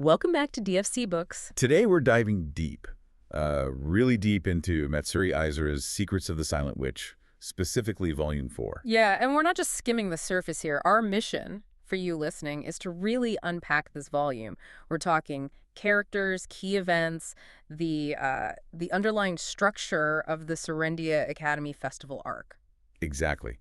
Welcome back to DFC Books. Today we're diving deep, really deep into Matsuri Isora's Secrets of the Silent Witch, specifically Volume 4. Yeah, and we're not just skimming the surface here. Our mission for you listening is to really unpack this volume. We're talking characters, key events, the underlying structure of the Serendia Academy Festival arc. Exactly.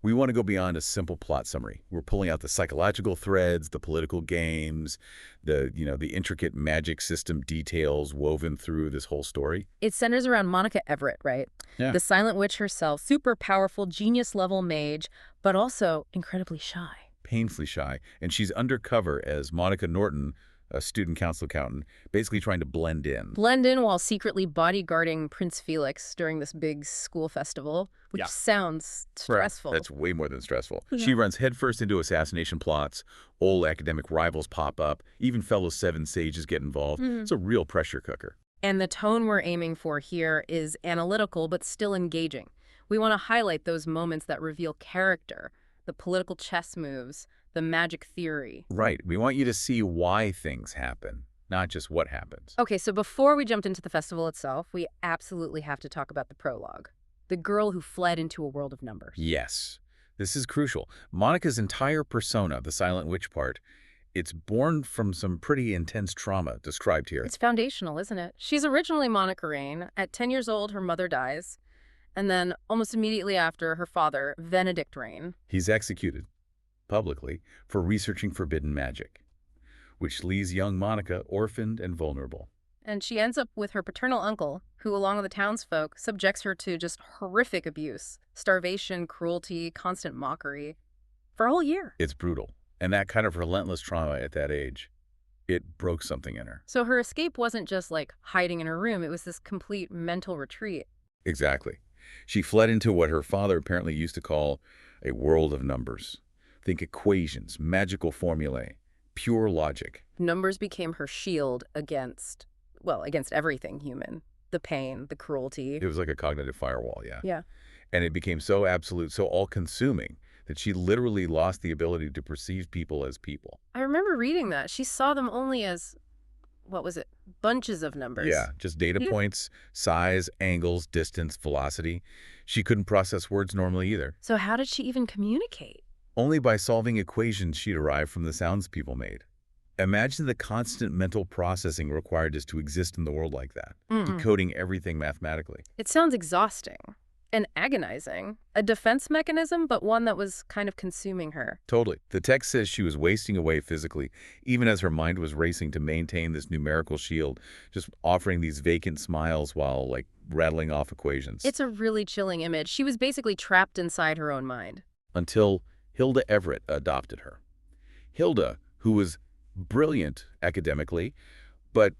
We want to go beyond a simple plot summary. We're pulling out the psychological threads, the political games, the intricate magic system details woven through this whole story. It centers around Monica Everett, right? Yeah. The Silent Witch herself, super powerful, genius-level mage, but also incredibly shy. Painfully shy. And she's undercover as Monica Norton, a student council accountant, basically trying to blend in. Blend in while secretly bodyguarding Prince Felix during this big school festival, which sounds stressful. That's way more than stressful. Yeah. She runs headfirst into assassination plots, old academic rivals pop up, even fellow Seven Sages get involved. It's a real pressure cooker. And the tone we're aiming for here is analytical but still engaging. We want to highlight those moments that reveal character, the political chess moves, the magic theory. Right. We want you to see why things happen, not just what happens. Okay, so before we jumped into the festival itself, we absolutely have to talk about the prologue. The girl who fled into a world of numbers. Yes. This is crucial. Monica's entire persona, the Silent Witch part, it's born from some pretty intense trauma described here. It's foundational, isn't it? She's originally Monica Rain. At 10 years old, her mother dies. And then almost immediately after, her father, Benedict Rain. He's executed publicly for researching forbidden magic, which leaves young Monica orphaned and vulnerable. And she ends up with her paternal uncle, who, along with the townsfolk, subjects her to just horrific abuse, starvation, cruelty, constant mockery, for a whole year. It's brutal. And that kind of relentless trauma at that age, it broke something in her. So her escape wasn't just like hiding in her room, it was this complete mental retreat. Exactly. She fled into what her father apparently used to call a world of numbers. Think equations, magical formulae, pure logic. Numbers became her shield against everything human. The pain, the cruelty. It was like a cognitive firewall, yeah. Yeah. And it became so absolute, so all-consuming, that she literally lost the ability to perceive people as people. I remember reading that. She saw them only as, bunches of numbers. Yeah, just data points, size, angles, distance, velocity. She couldn't process words normally either. So how did she even communicate? Only by solving equations she derived from the sounds people made. Imagine the constant mental processing required just to exist in the world like that, decoding everything mathematically. It sounds exhausting and agonizing. A defense mechanism, but one that was kind of consuming her. Totally. The text says she was wasting away physically, even as her mind was racing to maintain this numerical shield, just offering these vacant smiles while, rattling off equations. It's a really chilling image. She was basically trapped inside her own mind. Until Hilda Everett adopted her. Hilda, who was brilliant academically, but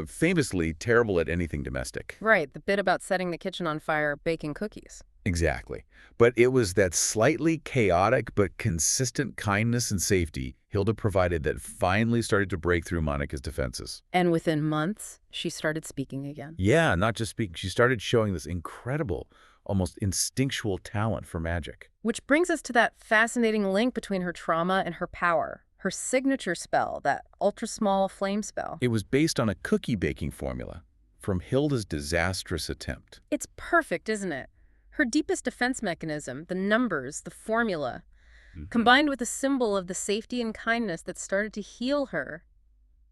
famously terrible at anything domestic. Right, the bit about setting the kitchen on fire, baking cookies. Exactly. But it was that slightly chaotic but consistent kindness and safety Hilda provided that finally started to break through Monica's defenses. And within months, she started speaking again. Yeah, not just speaking. She started showing this incredible, almost instinctual talent for magic. Which brings us to that fascinating link between her trauma and her power. Her signature spell, that ultra-small flame spell. It was based on a cookie baking formula from Hilda's disastrous attempt. It's perfect, isn't it? Her deepest defense mechanism, the numbers, the formula, combined with the symbol of the safety and kindness that started to heal her,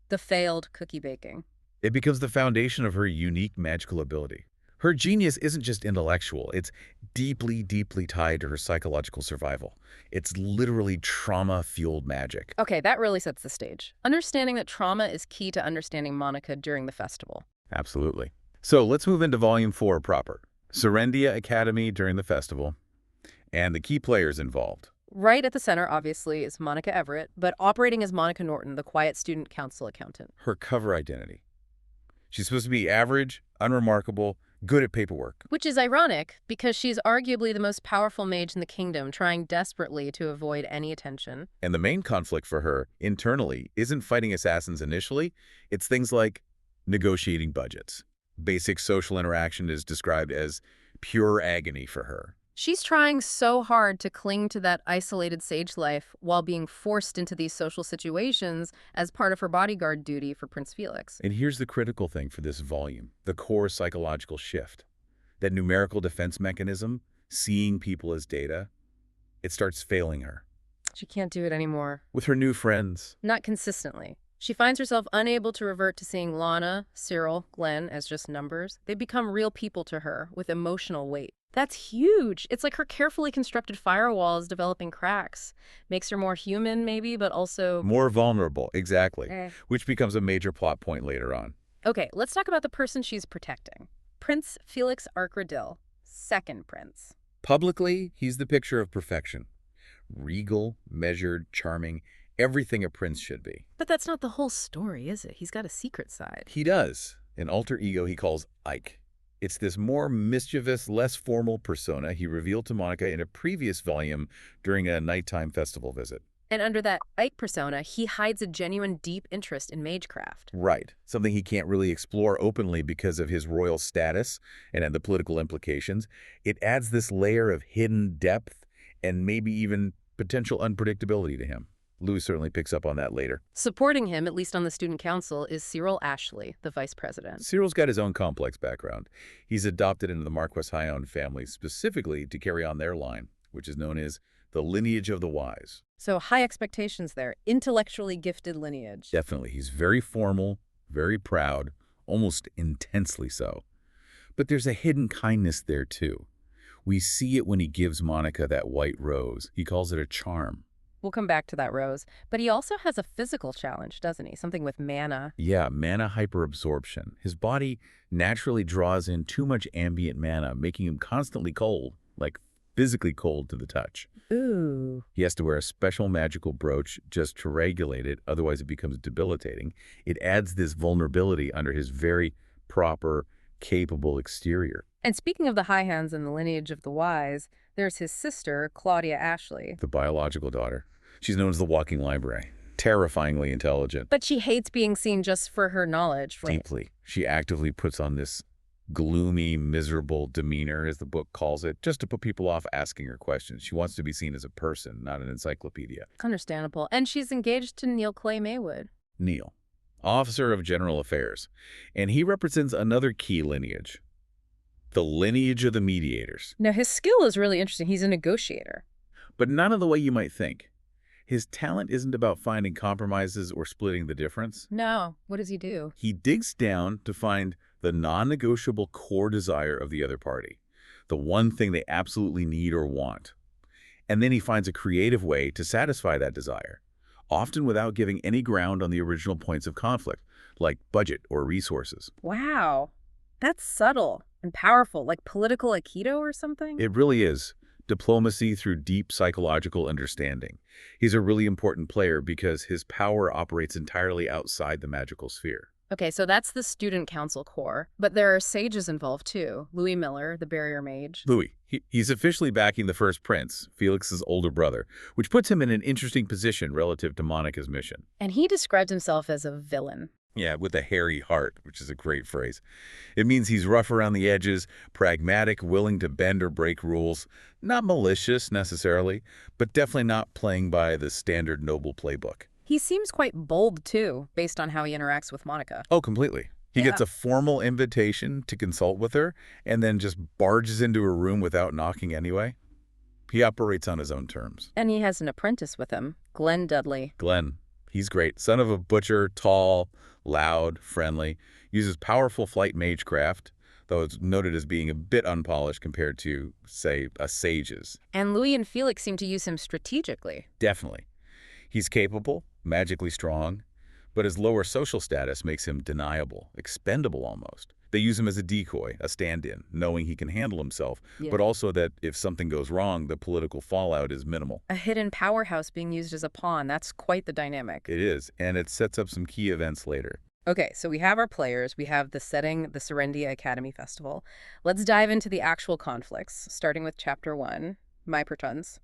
the failed cookie baking. It becomes the foundation of her unique magical ability. Her genius isn't just intellectual. It's deeply, deeply tied to her psychological survival. It's literally trauma-fueled magic. Okay, that really sets the stage. Understanding that trauma is key to understanding Monica during the festival. Absolutely. So let's move into Volume 4 proper. Serendia Academy during the festival, and the key players involved. Right at the center, obviously, is Monica Everett, but operating as Monica Norton, the quiet student council accountant. Her cover identity. She's supposed to be average, unremarkable, good at paperwork. Which is ironic, because she's arguably the most powerful mage in the kingdom, trying desperately to avoid any attention. And the main conflict for her, internally, isn't fighting assassins initially. It's things like negotiating budgets. Basic social interaction is described as pure agony for her. She's trying so hard to cling to that isolated sage life while being forced into these social situations as part of her bodyguard duty for Prince Felix. And here's the critical thing for this volume, the core psychological shift. That numerical defense mechanism, seeing people as data, it starts failing her. She can't do it anymore. With her new friends. Not consistently. She finds herself unable to revert to seeing Lana, Cyril, Glenn as just numbers. They become real people to her with emotional weight. That's huge. It's like her carefully constructed firewall is developing cracks. Makes her more human, maybe, but also... More vulnerable, exactly. Which becomes a major plot point later on. Okay, let's talk about the person she's protecting. Prince Felix Arkradil, second prince. Publicly, he's the picture of perfection. Regal, measured, charming, everything a prince should be. But that's not the whole story, is it? He's got a secret side. He does. An alter ego he calls Ike. It's this more mischievous, less formal persona he revealed to Monica in a previous volume during a nighttime festival visit. And under that Ike persona, he hides a genuine deep interest in magecraft. Right. Something he can't really explore openly because of his royal status and the political implications. It adds this layer of hidden depth and maybe even potential unpredictability to him. Louis certainly picks up on that later. Supporting him, at least on the student council, is Cyril Ashley, the vice president. Cyril's got his own complex background. He's adopted into the Marquess Hyon family specifically to carry on their line, which is known as the lineage of the wise. So high expectations there. Intellectually gifted lineage. Definitely. He's very formal, very proud, almost intensely so. But there's a hidden kindness there, too. We see it when he gives Monica that white rose. He calls it a charm. We'll come back to that, Rose. But he also has a physical challenge, doesn't he? Something with mana. Yeah, mana hyperabsorption. His body naturally draws in too much ambient mana, making him constantly cold, like physically cold to the touch. Ooh. He has to wear a special magical brooch just to regulate it, otherwise it becomes debilitating. It adds this vulnerability under his very proper, capable exterior. And speaking of the high hands and the lineage of the wise, there's his sister, Claudia Ashley. The biological daughter. She's known as the walking library. Terrifyingly intelligent. But she hates being seen just for her knowledge, right? Deeply. She actively puts on this gloomy, miserable demeanor, as the book calls it, just to put people off asking her questions. She wants to be seen as a person, not an encyclopedia. Understandable. And she's engaged to Neil Clay Maywood. Neil, Officer of General Affairs. And he represents another key lineage. The lineage of the mediators. Now, his skill is really interesting. He's a negotiator. But not in the way you might think. His talent isn't about finding compromises or splitting the difference. No. What does he do? He digs down to find the non-negotiable core desire of the other party, the one thing they absolutely need or want. And then he finds a creative way to satisfy that desire, often without giving any ground on the original points of conflict, like budget or resources. Wow. That's subtle and powerful, like political Aikido or something? It really is. Diplomacy through deep psychological understanding. He's a really important player because his power operates entirely outside the magical sphere. Okay, so that's the student council core, but there are sages involved too. Louis Miller, the barrier mage. Louis, he's officially backing the first prince, Felix's older brother, which puts him in an interesting position relative to Monica's mission. And he describes himself as a villain. Yeah, with a hairy heart, which is a great phrase. It means he's rough around the edges, pragmatic, willing to bend or break rules. Not malicious, necessarily, but definitely not playing by the standard noble playbook. He seems quite bold, too, based on how he interacts with Monica. Oh, completely. He gets a formal invitation to consult with her and then just barges into her room without knocking anyway. He operates on his own terms. And he has an apprentice with him, Glenn Dudley. Glenn. He's great. Son of a butcher, tall, loud, friendly. Uses powerful flight magecraft, though it's noted as being a bit unpolished compared to, say, a sage's. And Louis and Felix seem to use him strategically. Definitely. He's capable, magically strong, but his lower social status makes him deniable, expendable almost. They use him as a decoy, a stand-in, knowing he can handle himself, but also that if something goes wrong, the political fallout is minimal. A hidden powerhouse being used as a pawn. That's quite the dynamic. It is, and it sets up some key events later. Okay, so we have our players, we have the setting, the Serendia Academy Festival. Let's dive into the actual conflicts, starting with Chapter 1, My Pertons.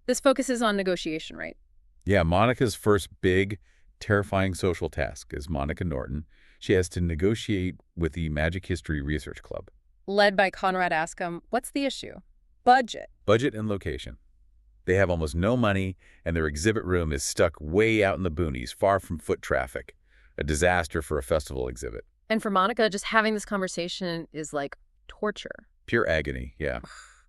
This focuses on negotiation, right? Yeah, Monica's first big, terrifying social task is Monica Norton. She has to negotiate with the Magic History Research Club. Led by Conrad Ascom, what's the issue? Budget. Budget and location. They have almost no money, and their exhibit room is stuck way out in the boonies, far from foot traffic. A disaster for a festival exhibit. And for Monica, just having this conversation is like torture. Pure agony, yeah.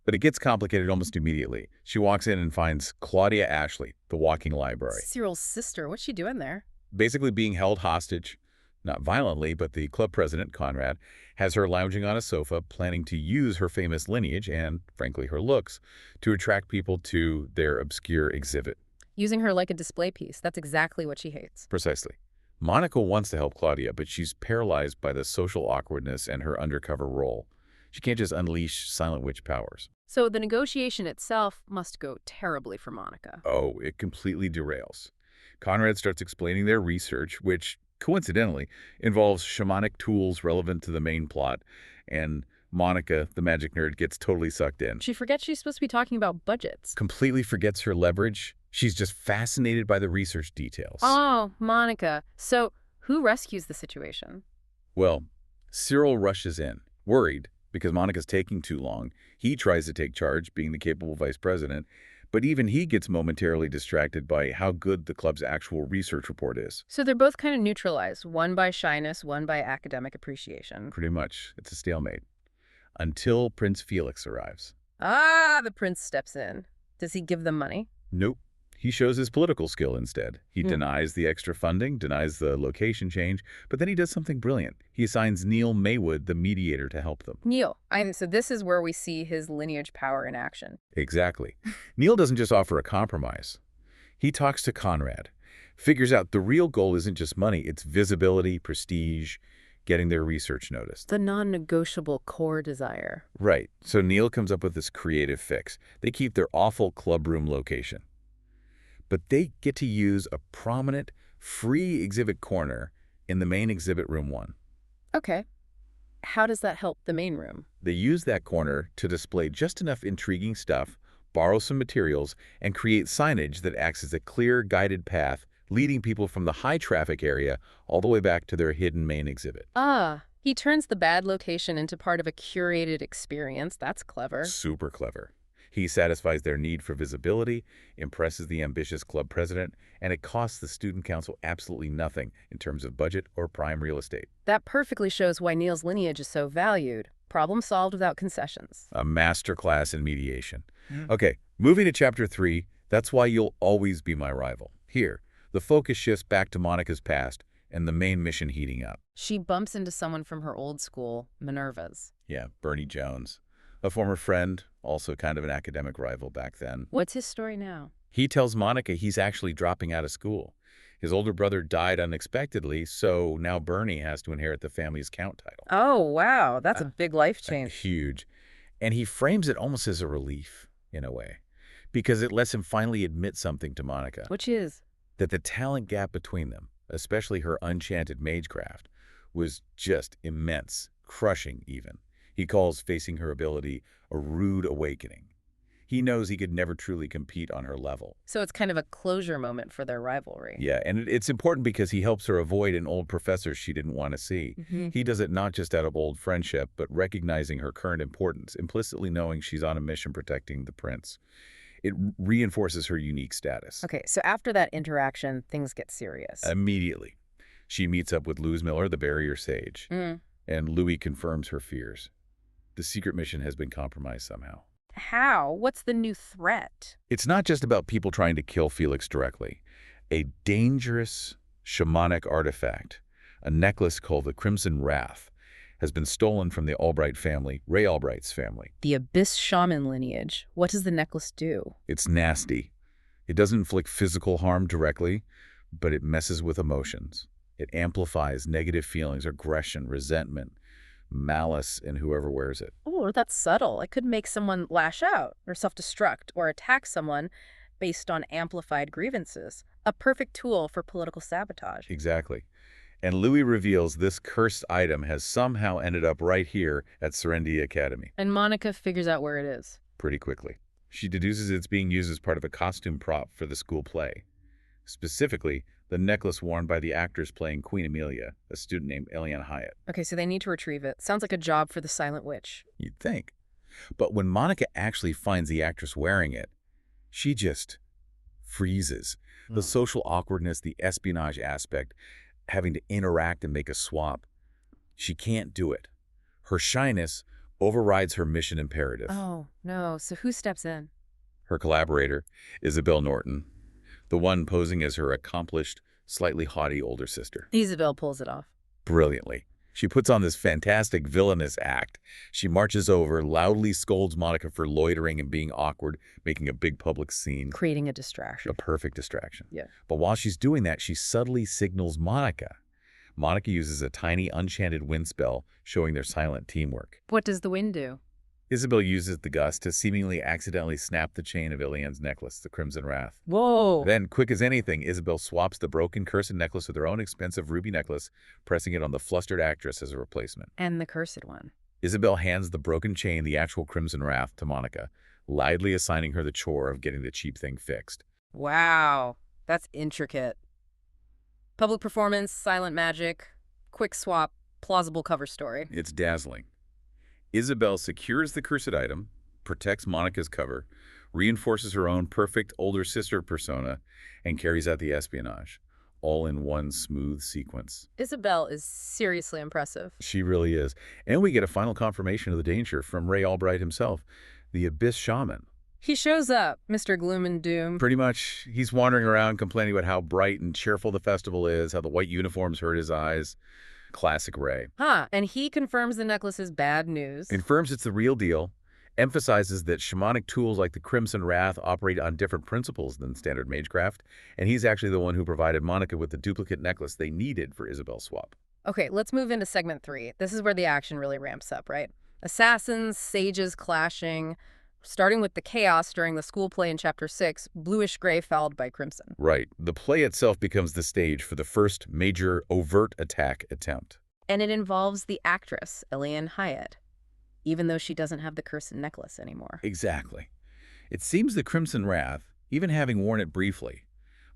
But it gets complicated almost immediately. She walks in and finds Claudia Ashley, the walking library, 6-year-old sister. What's she doing there? basically being held hostage. Not violently, but the club president, Conrad, has her lounging on a sofa, planning to use her famous lineage and, frankly, her looks to attract people to their obscure exhibit. Using her like a display piece. That's exactly what she hates. Precisely. Monica wants to help Claudia, but she's paralyzed by the social awkwardness and her undercover role. She can't just unleash Silent Witch powers. So the negotiation itself must go terribly for Monica. Oh, it completely derails. Conrad starts explaining their research, which, coincidentally, involves shamanic tools relevant to the main plot, and Monica, the magic nerd, gets totally sucked in. She forgets she's supposed to be talking about budgets. Completely forgets her leverage. She's just fascinated by the research details. Oh, Monica. So who rescues the situation? Well, Cyril rushes in, worried because Monica's taking too long. He tries to take charge, being the capable vice president, but even he gets momentarily distracted by how good the club's actual research report is. So they're both kind of neutralized, one by shyness, one by academic appreciation. Pretty much. It's a stalemate. Until Prince Felix arrives. Ah, the prince steps in. Does he give them money? Nope. He shows his political skill instead. He denies the extra funding, denies the location change, but then he does something brilliant. He assigns Neil Maywood, the mediator, to help them. Neil. So this is where we see his lineage power in action. Exactly. Neil doesn't just offer a compromise. He talks to Conrad, figures out the real goal isn't just money, it's visibility, prestige, getting their research noticed. The non-negotiable core desire. Right. So Neil comes up with this creative fix. They keep their awful clubroom location, but they get to use a prominent, free exhibit corner in the main exhibit room 1. Okay. How does that help the main room? They use that corner to display just enough intriguing stuff, borrow some materials, and create signage that acts as a clear, guided path, leading people from the high-traffic area all the way back to their hidden main exhibit. Ah, he turns the bad location into part of a curated experience. That's clever. Super clever. He satisfies their need for visibility, impresses the ambitious club president, and it costs the student council absolutely nothing in terms of budget or prime real estate. That perfectly shows why Neil's lineage is so valued. Problem solved without concessions. A masterclass in mediation. Okay, moving to Chapter 3, That's Why You'll Always Be My Rival. Here, the focus shifts back to Monica's past and the main mission heating up. She bumps into someone from her old school, Minerva's. Yeah, Bernie Jones. A former friend, also kind of an academic rival back then. What's his story now? He tells Monica he's actually dropping out of school. His older brother died unexpectedly, so now Bernie has to inherit the family's count title. Oh, wow. That's a big life change. Huge. And he frames it almost as a relief, in a way, because it lets him finally admit something to Monica. Which is? That the talent gap between them, especially her enchanted magecraft, was just immense, crushing even. He calls facing her ability a rude awakening. He knows he could never truly compete on her level. So it's kind of a closure moment for their rivalry. Yeah, and it's important because he helps her avoid an old professor she didn't want to see. He does it not just out of old friendship, but recognizing her current importance, implicitly knowing she's on a mission protecting the prince. It reinforces her unique status. Okay, so after that interaction, things get serious. Immediately, she meets up with Luz Miller, the barrier sage, and Louis confirms her fears. The secret mission has been compromised somehow. How? What's the new threat? It's not just about people trying to kill Felix directly. A dangerous shamanic artifact, a necklace called the Crimson Wrath, has been stolen from the Albright family, Ray Albright's family. The Abyss Shaman lineage. What does the necklace do? It's nasty. It doesn't inflict physical harm directly, but it messes with emotions. It amplifies negative feelings, aggression, resentment, malice in whoever wears it. Oh, that's subtle. It could make someone lash out or self-destruct or attack someone based on amplified grievances. A perfect tool for political sabotage. Exactly. And Louis reveals this cursed item has somehow ended up right here at Serenity Academy. And Monica figures out where it is. Pretty quickly. She deduces it's being used as part of a costume prop for the school play. Specifically, the necklace worn by the actors playing Queen Amelia, a student named Eliane Hyatt. Okay, so they need to retrieve it. Sounds like a job for the Silent Witch. You'd think. But when Monica actually finds the actress wearing it, she just freezes. The Hmm. social awkwardness, the espionage aspect, having to interact and make a swap, she can't do it. Her shyness overrides her mission imperative. Oh, no. So who steps in? Her collaborator, Isabel Norton, the one posing as her accomplished, slightly haughty older sister. Isabel pulls it off. Brilliantly. She puts on this fantastic villainous act. She marches over, loudly scolds Monica for loitering and being awkward, making a big public scene. Creating a A distraction. perfect distraction. Yeah. But while she's doing that, she subtly signals Monica. Monica uses a tiny, enchanted wind spell, showing their silent teamwork. What does the wind do? Isabel uses the gust to seemingly accidentally snap the chain of Ilian's necklace, the Crimson Wrath. Whoa. Then, quick as anything, Isabel swaps the broken cursed necklace with her own expensive ruby necklace, pressing it on the flustered actress as a replacement. And the cursed one. Isabel hands the broken chain, the actual Crimson Wrath, to Monica, lightly assigning her the chore of getting the cheap thing fixed. Wow. That's intricate. Public performance, silent magic, quick swap, plausible cover story. It's dazzling. Isabel secures the cursed item, protects Monica's cover, reinforces her own perfect older sister persona, and carries out the espionage, all in one smooth sequence. Isabel is seriously impressive. She really is. And we get a final confirmation of the danger from Ray Albright himself, the Abyss Shaman. He shows up, Mr. Gloom and Doom. Pretty much, he's wandering around complaining about how bright and cheerful the festival is, how the white uniforms hurt his eyes. Classic Ray. And he confirms the necklace is bad news. Confirms it's the real deal, emphasizes that shamanic tools like the Crimson Wrath operate on different principles than standard magecraft, and he's actually the one who provided Monica with the duplicate necklace they needed for Isabel's swap. Okay, let's move into segment 3. This is where the action really ramps up, right? Assassins, sages clashing, starting with the chaos during the school play in Chapter 6, bluish-gray followed by crimson. Right. The play itself becomes the stage for the first major overt attack attempt. And it involves the actress, Ilian Hyatt, even though she doesn't have the cursed necklace anymore. Exactly. It seems the Crimson Wrath, even having worn it briefly,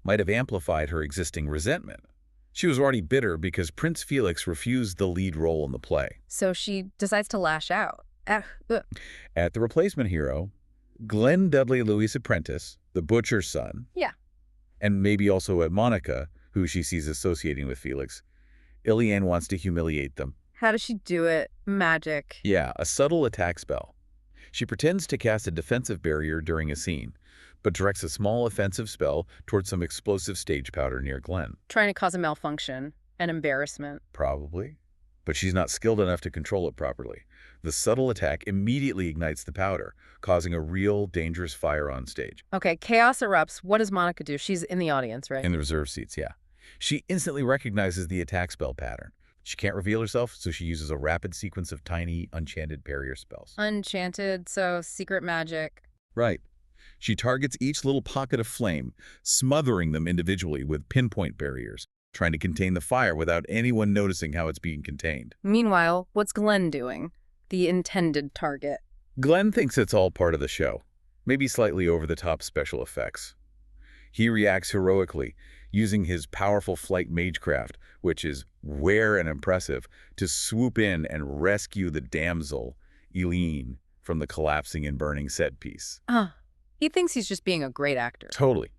might have amplified her existing resentment. She was already bitter because Prince Felix refused the lead role in the play. So she decides to lash out. At the replacement hero, Glenn Dudley Louis' apprentice, the butcher's son, Yeah. and maybe also at Monica, who she sees associating with Felix, Ilian wants to humiliate them. How does she do it? Magic. Yeah, a subtle attack spell. She pretends to cast a defensive barrier during a scene, but directs a small offensive spell towards some explosive stage powder near Glenn. Trying to cause a malfunction, an embarrassment. Probably. But she's not skilled enough to control it properly. The subtle attack immediately ignites the powder, causing a real dangerous fire on stage. Okay, chaos erupts. What does Monica do? She's in the audience, right? In the reserve seats, yeah. She instantly recognizes the attack spell pattern. She can't reveal herself, so she uses a rapid sequence of tiny, enchanted barrier spells. Enchanted, so secret magic. Right. She targets each little pocket of flame, smothering them individually with pinpoint barriers, trying to contain the fire without anyone noticing how it's being contained. Meanwhile, what's Glenn doing? The intended target. Glenn thinks it's all part of the show, maybe slightly over-the-top special effects. He reacts heroically, using his powerful flight magecraft, which is rare and impressive, to swoop in and rescue the damsel, Eileen, from the collapsing and burning set piece. He thinks he's just being a great actor. Totally.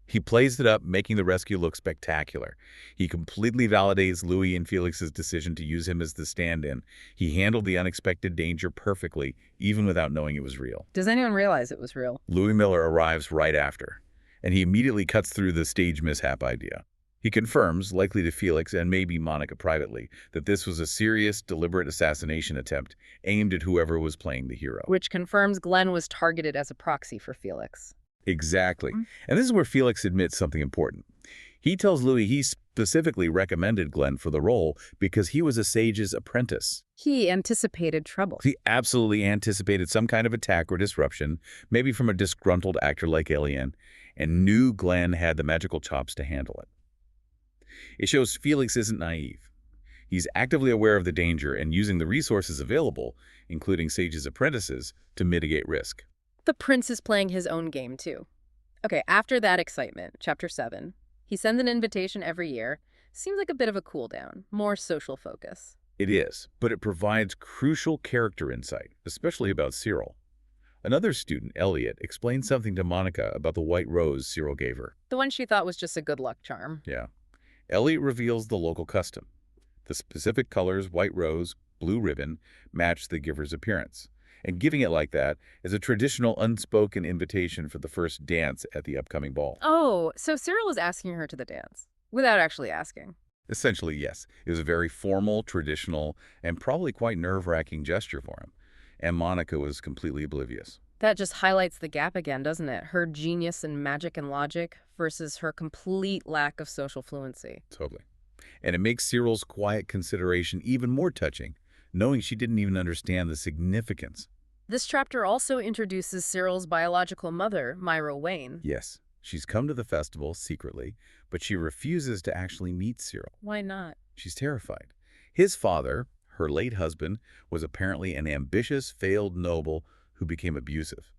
He plays it up, making the rescue look spectacular. He completely validates Louis and Felix's decision to use him as the stand-in. He handled the unexpected danger perfectly, even without knowing it was real. Does anyone realize it was real? Louis Miller arrives right after, and he immediately cuts through the stage mishap idea. He confirms, likely to Felix and maybe Monica privately, that this was a serious, deliberate assassination attempt aimed at whoever was playing the hero. Which confirms Glenn was targeted as a proxy for Felix. Exactly. And this is where Felix admits something important. He tells Louis he specifically recommended Glenn for the role because he was a sage's apprentice. He anticipated trouble. He absolutely anticipated some kind of attack or disruption, maybe from a disgruntled actor like Ilian, and knew Glenn had the magical chops to handle it. It shows Felix isn't naive. He's actively aware of the danger and using the resources available, including sage's apprentices, to mitigate risk. The prince is playing his own game, too. Okay, after that excitement, Chapter 7, he sends an invitation every year. Seems like a bit of a cool down, more social focus. It is, but it provides crucial character insight, especially about Cyril. Another student, Elliot, explained something to Monica about the white rose Cyril gave her. The one she thought was just a good luck charm. Yeah. Elliot reveals the local custom. The specific colors, white rose, blue ribbon, match the giver's appearance. And giving it like that is a traditional unspoken invitation for the first dance at the upcoming ball. Oh, so Cyril was asking her to the dance without actually asking. Essentially, yes. It was a very formal, traditional, and probably quite nerve-wracking gesture for him. And Monica was completely oblivious. That just highlights the gap again, doesn't it? Her genius in magic and logic versus her complete lack of social fluency. Totally. And it makes Cyril's quiet consideration even more touching, knowing she didn't even understand the significance. This chapter also introduces Cyril's biological mother, Myra Wayne. Yes, she's come to the festival secretly, but she refuses to actually meet Cyril. Why not? She's terrified. His father, her late husband, was apparently an ambitious, failed noble who became abusive.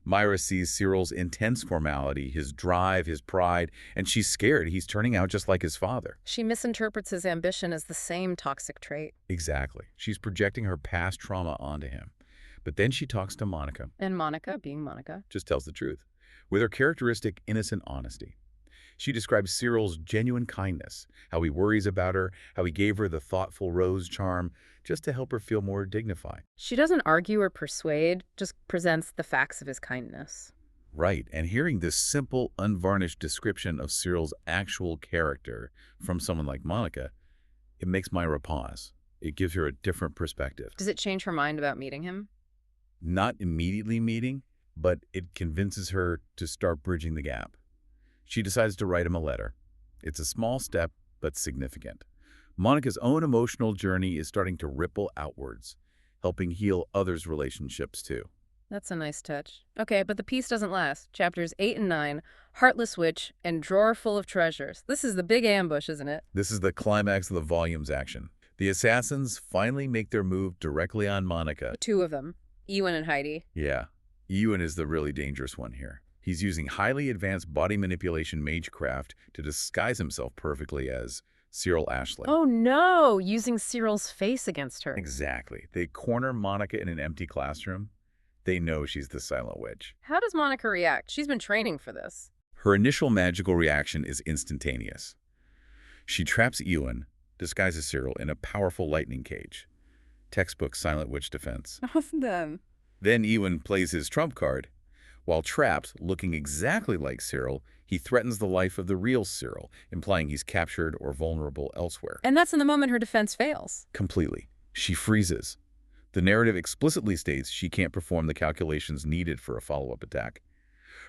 Myra sees Cyril's intense formality, his drive, his pride, and she's scared he's turning out just like his father. She misinterprets his ambition as the same toxic trait. Exactly. She's projecting her past trauma onto him. But then she talks to Monica. And Monica, being Monica, just tells the truth, with her characteristic innocent honesty. She describes Cyril's genuine kindness, how he worries about her, how he gave her the thoughtful rose charm, just to help her feel more dignified. She doesn't argue or persuade, just presents the facts of his kindness. Right, and hearing this simple, unvarnished description of Cyril's actual character from someone like Monica, it makes Myra pause. It gives her a different perspective. Does it change her mind about meeting him? Not immediately meeting, but it convinces her to start bridging the gap. She decides to write him a letter. It's a small step, but significant. Monica's own emotional journey is starting to ripple outwards, helping heal others' relationships too. That's a nice touch. Okay, but the piece doesn't last. Chapters 8 and 9, Heartless Witch and Drawer Full of Treasures. This is the big ambush, isn't it? This is the climax of the volume's action. The assassins finally make their move directly on Monica. Two of them, Ewan and Heidi. Yeah, Ewan is the really dangerous one here. He's using highly advanced body manipulation magecraft to disguise himself perfectly as Cyril Ashley. Oh no, using Cyril's face against her. Exactly. They corner Monica in an empty classroom. They know she's the Silent Witch. How does Monica react? She's been training for this. Her initial magical reaction is instantaneous. She traps Ewan, disguises Cyril, in a powerful lightning cage. Textbook Silent Witch defense. Awesome. Then Ewan plays his trump card. While trapped, looking exactly like Cyril, he threatens the life of the real Cyril, implying he's captured or vulnerable elsewhere. And that's in the moment her defense fails. Completely. She freezes. The narrative explicitly states she can't perform the calculations needed for a follow-up attack.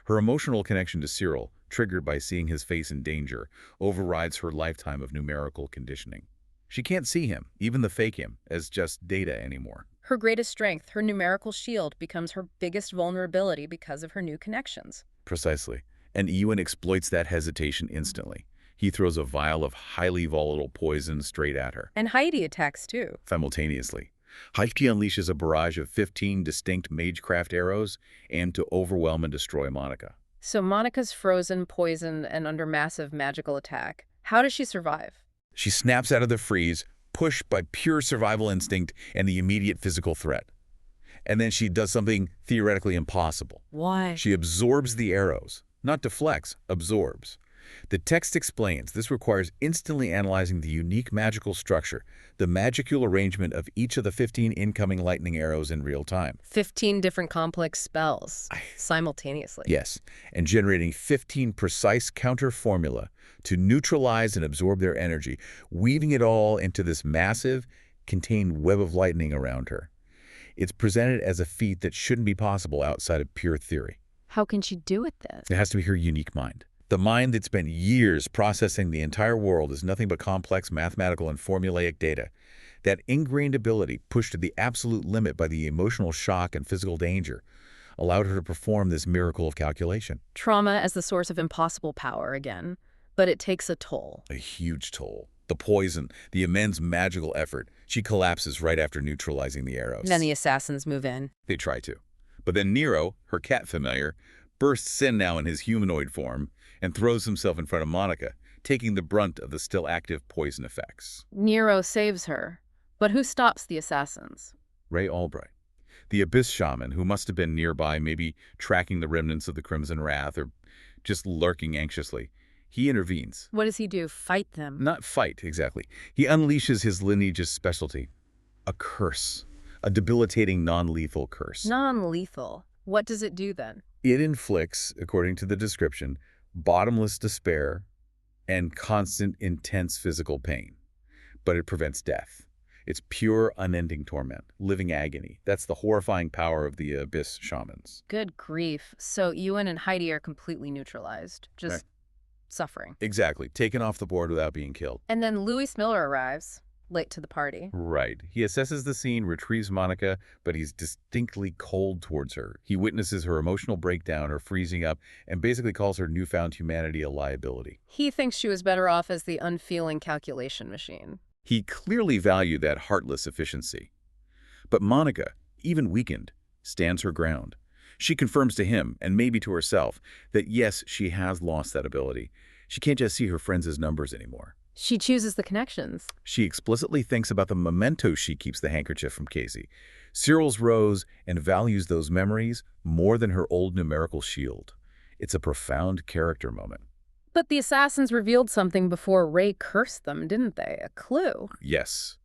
Her emotional connection to Cyril, triggered by seeing his face in danger, overrides her lifetime of numerical conditioning. She can't see him, even the fake him, as just data anymore. Her greatest strength, her numerical shield, becomes her biggest vulnerability because of her new connections. Precisely. And Ewan exploits that hesitation instantly. He throws a vial of highly volatile poison straight at her. And Heidi attacks too. Simultaneously. Heidi unleashes a barrage of 15 distinct magecraft arrows and to overwhelm and destroy Monica. So Monica's frozen, poisoned, and under massive magical attack. How does she survive? She snaps out of the freeze, pushed by pure survival instinct and the immediate physical threat. And then she does something theoretically impossible. Why? She absorbs the arrows. Not deflects, absorbs. The text explains this requires instantly analyzing the unique magical structure, the magical arrangement of each of the 15 incoming lightning arrows in real time. 15 different complex spells simultaneously. Yes, and generating 15 precise counter formula to neutralize and absorb their energy, weaving it all into this massive, contained web of lightning around her. It's presented as a feat that shouldn't be possible outside of pure theory. How can she do it then? It has to be her unique mind. The mind that spent years processing the entire world as nothing but complex mathematical and formulaic data. That ingrained ability, pushed to the absolute limit by the emotional shock and physical danger, allowed her to perform this miracle of calculation. Trauma as the source of impossible power again, but it takes a toll. A huge toll. The poison, the immense magical effort. She collapses right after neutralizing the arrows. Then the assassins move in. They try to. But then Nero, her cat familiar, bursts in now in his humanoid form and throws himself in front of Monica, taking the brunt of the still active poison effects. Nero saves her, But who stops the assassins? Ray Albright, the Abyss Shaman, who must have been nearby, maybe tracking the remnants of the Crimson Wrath or just lurking anxiously. He intervenes. What does he do? Fight them? Not fight, exactly. He unleashes his lineage's specialty, a curse, a debilitating non-lethal curse. Non-lethal. What does it do then? It inflicts, according to the description, bottomless despair and constant, intense physical pain. But it prevents death. It's pure, unending torment, living agony. That's the horrifying power of the Abyss Shamans. Good grief. So Ewan and Heidi are completely neutralized, just Right. suffering. Exactly. Taken off the board without being killed. And then Louis Miller arrives, late to the party. Right. He assesses the scene, retrieves Monica, but he's distinctly cold towards her. He witnesses her emotional breakdown, her freezing up, and basically calls her newfound humanity a liability. He thinks she was better off as the unfeeling calculation machine. He clearly valued that heartless efficiency. But Monica, even weakened, stands her ground. She confirms to him, and maybe to herself, that yes, she has lost that ability. She can't just see her friends as numbers anymore. She chooses the connections. She explicitly thinks about the mementos she keeps the handkerchief from Casey. Cyril's rose and values those memories more than her old numerical shield. It's a profound character moment. But the assassins revealed something before Ray cursed them, didn't they? A clue. Yes.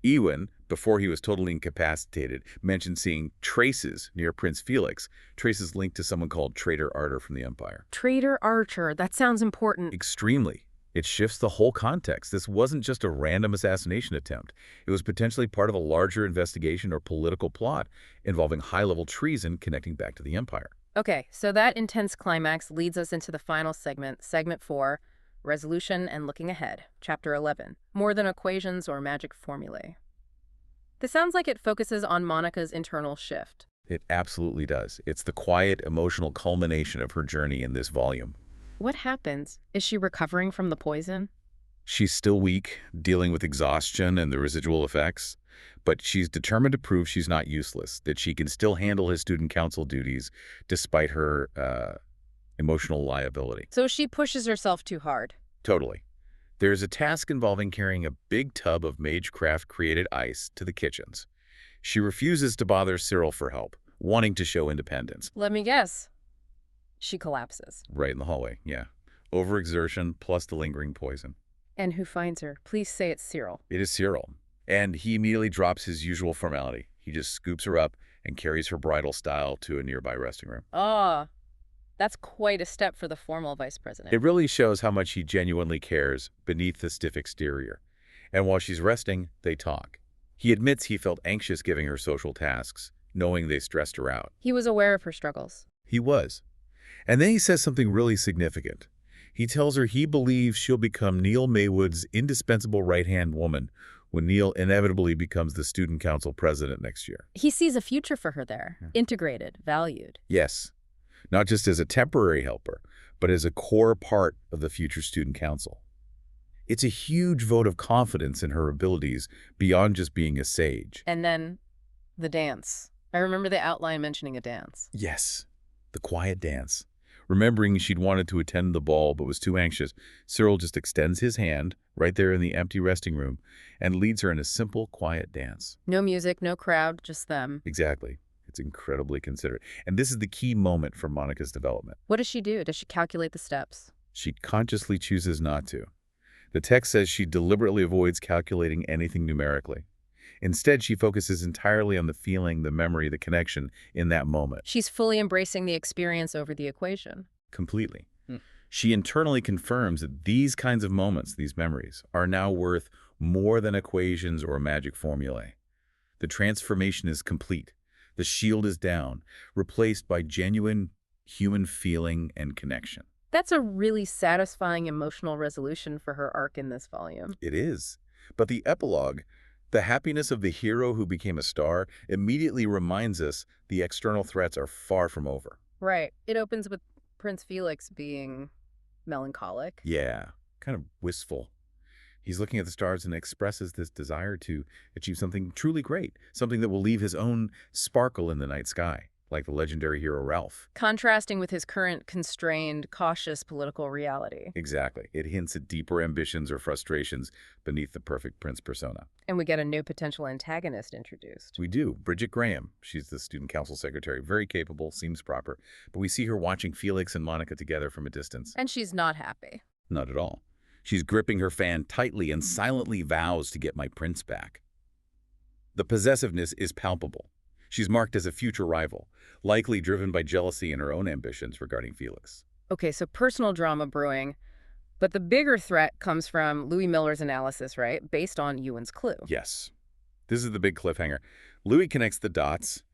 Ewan, before he was totally incapacitated, mentioned seeing traces near Prince Felix, traces linked to someone called Traitor Archer from the Empire. Traitor Archer, that sounds important. Extremely. It shifts the whole context. This wasn't just a random assassination attempt. It was potentially part of a larger investigation or political plot involving high-level treason connecting back to the Empire. Okay, so that intense climax leads us into the final segment, Segment 4, Resolution and Looking Ahead, Chapter 11, More Than Equations or Magic Formulae. This sounds like it focuses on Monica's internal shift. It absolutely does. It's the quiet, emotional culmination of her journey in this volume. What happens? Is she recovering from the poison? She's still weak, dealing with exhaustion and the residual effects, but she's determined to prove she's not useless, that she can still handle his student council duties despite her emotional liability. So she pushes herself too hard. Totally. There's a task involving carrying a big tub of Magecraft-created ice to the kitchens. She refuses to bother Cyril for help, wanting to show independence. Let me guess. She collapses. Right in the hallway, yeah. Overexertion plus the lingering poison. And who finds her? Please say it's Cyril. It is Cyril. And he immediately drops his usual formality. He just scoops her up and carries her bridal style to a nearby resting room. Ah, that's quite a step for the formal vice president. It really shows how much he genuinely cares beneath the stiff exterior. And while she's resting, they talk. He admits he felt anxious giving her social tasks, knowing they stressed her out. He was aware of her struggles. He was. And then he says something really significant. He tells her he believes she'll become Neil Maywood's indispensable right-hand woman when Neil inevitably becomes the student council president next year. He sees a future for her there, integrated, valued. Yes, not just as a temporary helper, but as a core part of the future student council. It's a huge vote of confidence in her abilities beyond just being a sage. And then the dance. I remember the outline mentioning a dance. Yes, the quiet dance. Remembering she'd wanted to attend the ball but was too anxious, Cyril just extends his hand right there in the empty resting room and leads her in a simple, quiet dance. No music, no crowd, just them. Exactly. It's incredibly considerate. And this is the key moment for Monica's development. What does she do? Does she calculate the steps? She consciously chooses not to. The text says she deliberately avoids calculating anything numerically. Instead, she focuses entirely on the feeling, the memory, the connection in that moment. She's fully embracing the experience over the equation. Completely. She internally confirms that these kinds of moments, these memories, are now worth more than equations or magic formulae. The transformation is complete. The shield is down, replaced by genuine human feeling and connection. That's a really satisfying emotional resolution for her arc in this volume. It is. But the epilogue, the happiness of the hero who became a star, immediately reminds us the external threats are far from over. Right. It opens with Prince Felix being melancholic. Yeah, kind of wistful. He's looking at the stars and expresses this desire to achieve something truly great, something that will leave his own sparkle in the night sky, like the legendary hero Ralph. Contrasting with his current constrained, cautious political reality. Exactly. It hints at deeper ambitions or frustrations beneath the perfect prince persona. And we get a new potential antagonist introduced. We do. Bridget Graham. She's the student council secretary. Very capable, seems proper. But we see her watching Felix and Monica together from a distance. And she's not happy. Not at all. She's gripping her fan tightly and silently vows to get my prince back. The possessiveness is palpable. She's marked as a future rival, likely driven by jealousy and her own ambitions regarding Felix. Okay, so personal drama brewing. But the bigger threat comes from Louis Miller's analysis, right? Based on Ewan's clue. Yes. This is the big cliffhanger. Louis connects the dots.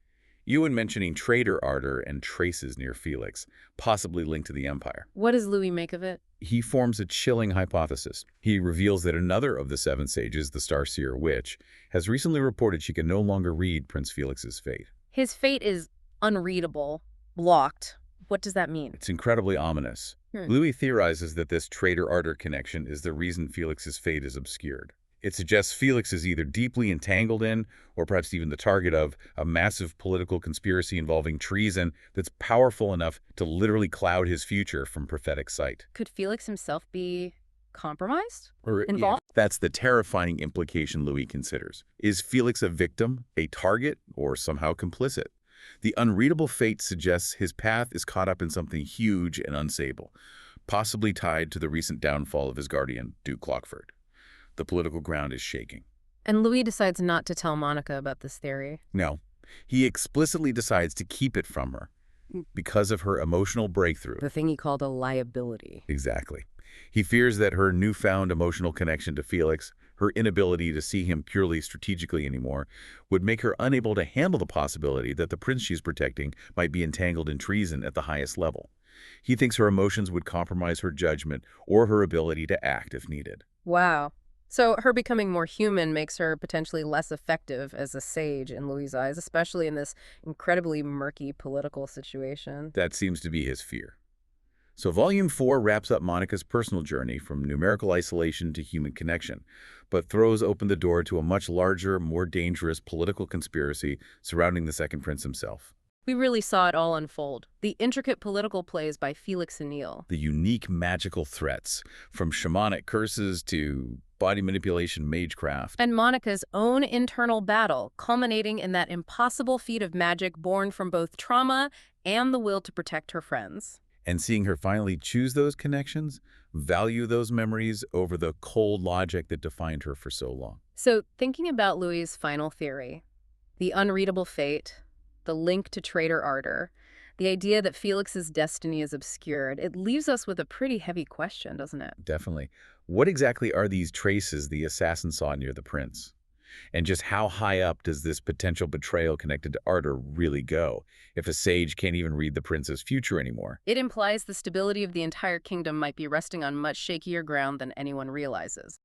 Ewan mentioning traitor ardor and traces near Felix, possibly linked to the Empire. What does Louis make of it? He forms a chilling hypothesis. He reveals that another of the seven sages, the Starseer Witch, has recently reported she can no longer read Prince Felix's fate. His fate is unreadable, blocked. What does that mean? It's incredibly ominous. Louis theorizes that this traitor ardor connection is the reason Felix's fate is obscured. It suggests Felix is either deeply entangled in, or perhaps even the target of, a massive political conspiracy involving treason that's powerful enough to literally cloud his future from prophetic sight. Could Felix himself be compromised? Or Involved? That's the terrifying implication Louis considers. Is Felix a victim, a target, or somehow complicit? The unreadable fate suggests his path is caught up in something huge and unsable, possibly tied to the recent downfall of his guardian, Duke Clockford. The political ground is shaking. And Louis decides not to tell Monica about this theory. No, he explicitly decides to keep it from her because of her emotional breakthrough. The thing he called a liability. Exactly. He fears that her newfound emotional connection to Felix, her inability to see him purely strategically anymore, would make her unable to handle the possibility that the prince she's protecting might be entangled in treason at the highest level. He thinks her emotions would compromise her judgment or her ability to act if needed. Wow. So her becoming more human makes her potentially less effective as a sage in Louis' eyes, especially in this incredibly murky political situation. That seems to be his fear. So Volume 4 wraps up Monica's personal journey from numerical isolation to human connection, but throws open the door to a much larger, more dangerous political conspiracy surrounding the Second Prince himself. We really saw it all unfold. The intricate political plays by Felix and Neil. The unique magical threats, from shamanic curses to body manipulation magecraft. And Monica's own internal battle, culminating in that impossible feat of magic born from both trauma and the will to protect her friends. And seeing her finally choose those connections, value those memories over the cold logic that defined her for so long. So, thinking about Louis' final theory, the unreadable fate, the link to traitor ardor, the idea that Felix's destiny is obscured, it leaves us with a pretty heavy question, doesn't it? Definitely. What exactly are these traces the assassin saw near the prince? And just how high up does this potential betrayal connected to ardor really go, if a sage can't even read the prince's future anymore? It implies the stability of the entire kingdom might be resting on much shakier ground than anyone realizes.